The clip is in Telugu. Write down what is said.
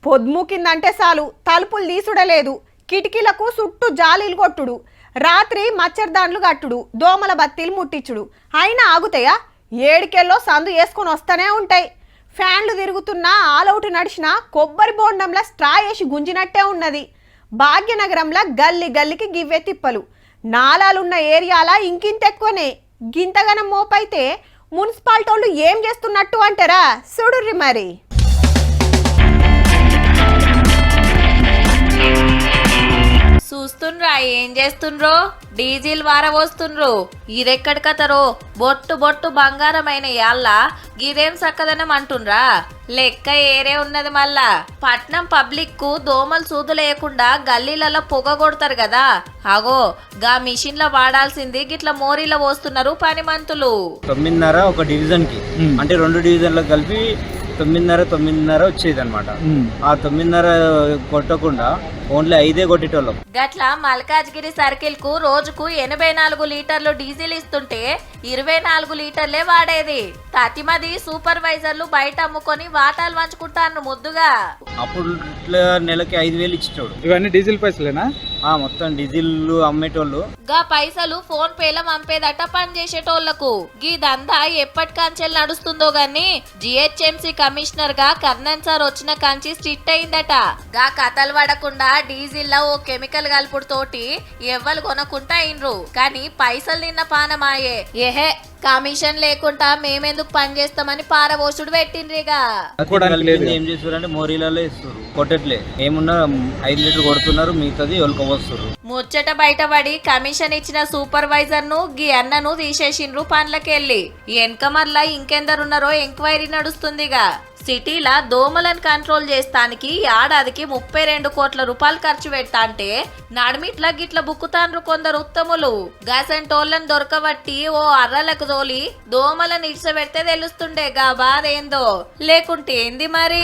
పొద్దుముకిందంటే చాలు తలుపులు తీసుడలేదు, కిటికీలకు చుట్టూ జాలీలు కొట్టుడు, రాత్రి మచ్చర్దాండ్లు కట్టుడు, దోమల బత్తీలు ముట్టించుడు. అయినా ఆగుతాయా? ఏడికెల్లో సందు వేసుకొని వస్తూనే ఉంటాయి. ఫ్యాన్లు తిరుగుతున్నా ఆలౌట్ నడిచినా కొబ్బరి బోండంలా స్ట్రా వేసి గుంజినట్టే ఉన్నది. భాగ్యనగరంలో గల్లి గల్లికి గివ్వే తిప్పలు. నాలాలున్న ఏరియాల ఇంకింతెక్కువనే. గింతగనం మోపైతే మున్సిపాలిటీ వాళ్ళు ఏం చేస్తున్నట్టు అంటారా? చూడుర్రి మరి. చూస్తుండ్రా ఏం చేస్తుండ్రో? డీజిల్ వారవోస్తుండ్రు. ఇదెక్కడి కథరో? బొట్టు బొట్టు బంగారమైన యాళ్ళ గిదేం సక్కదనం అంటుండ్రా? లెక్క ఏరే ఉన్నది. మళ్ళా పట్నం పబ్లిక్ కు దోమలు సూదు లేకుండా గల్లీలలో పొగ కొడతారు కదా, అగో గా మిషన్ లో వాడాల్సింది గిట్ల మోరీలో పోస్తున్నారు పనిమంతులు. 9:30 ఒక డివిజన్ కి, అంటే 2 డివిజన్లకు కలిపి 9:30 వచ్చేది అనమాట. ఆ 9:30 కొట్టకుండా ఓన్లీ 5 కొట్టేటోళ్ళం. గట్ల మల్కాజ్గిరి సర్కిల్ కు రోజుకు 84 లీటర్లు డీజిల్ ఇస్తుంటే 24 లీటర్లే వాడేది. తతిమది సూపర్వైజర్లు బయట అమ్ముకొని వాటాలు పంచుకుంటాను ముద్దుగా. అప్పుడు నెలకి 5,000 ఇచ్చేటోడు. ఇవన్నీ డీజిల్ పైసలేనా? మొత్తం డీజిల్ అమ్మేటోళ్ళు. గా పైసలు ఫోన్ పేల పంపేదట పని చేసేటోళ్లకు. గీదంతా ఎప్పటికంచెల్ నడుస్తుందో గాని జిహెచ్ఎంసీ కమిషనర్ గా కర్ణన్ సార్ వచ్చిన కంచి స్ట్రిక్ట్ అయిందట. గా కథలు పడకుండా డీజిల్ లో ఓ కెమికల్ కలుపుడు తోటి ఎవ్వరు కొనకుంటా అయినరు. కానీ పైసలు నిన్న పానమాయే. ఏహే కమిషన్ లేకుండా మేమెందుకు పని చేస్తామని పారవోసుడు పెట్టిండ్రిగా. ఏం చేస్తారంటే మోరీలలో ఇస్తారు, కొట్టట్లే. ఏమున్నా 5 లీటర్ కొడుతున్నారు, మిగతాది ఒలుకోవస్తారు. ముచ్చట బయటపడి కమిషన్ ఇచ్చిన సూపర్వైజర్ ను గీ అన్నను తీసేసిండ్రు పనులకెళ్ళి. వెనక మళ్ళా ఇంకెందరున్నారో ఎంక్వైరీ నడుస్తుందిగా. సిటీలా దోమలను కంట్రోల్ చేస్తానికి ఏడాదికి 32 కోట్ల రూపాయలు ఖర్చు పెడతా అంటే నడిమిట్లా గిట్ల బుక్కుతాండ్రు కొందరు ఉత్తములు. గసంటోళ్ళని దొరకబట్టి ఓ అర్రలకు తోలి దోమలను ఇడ్చబెడితే తెలుస్తుండే గా బాధ ఏందో. లేకుంటే ఏంది మరి?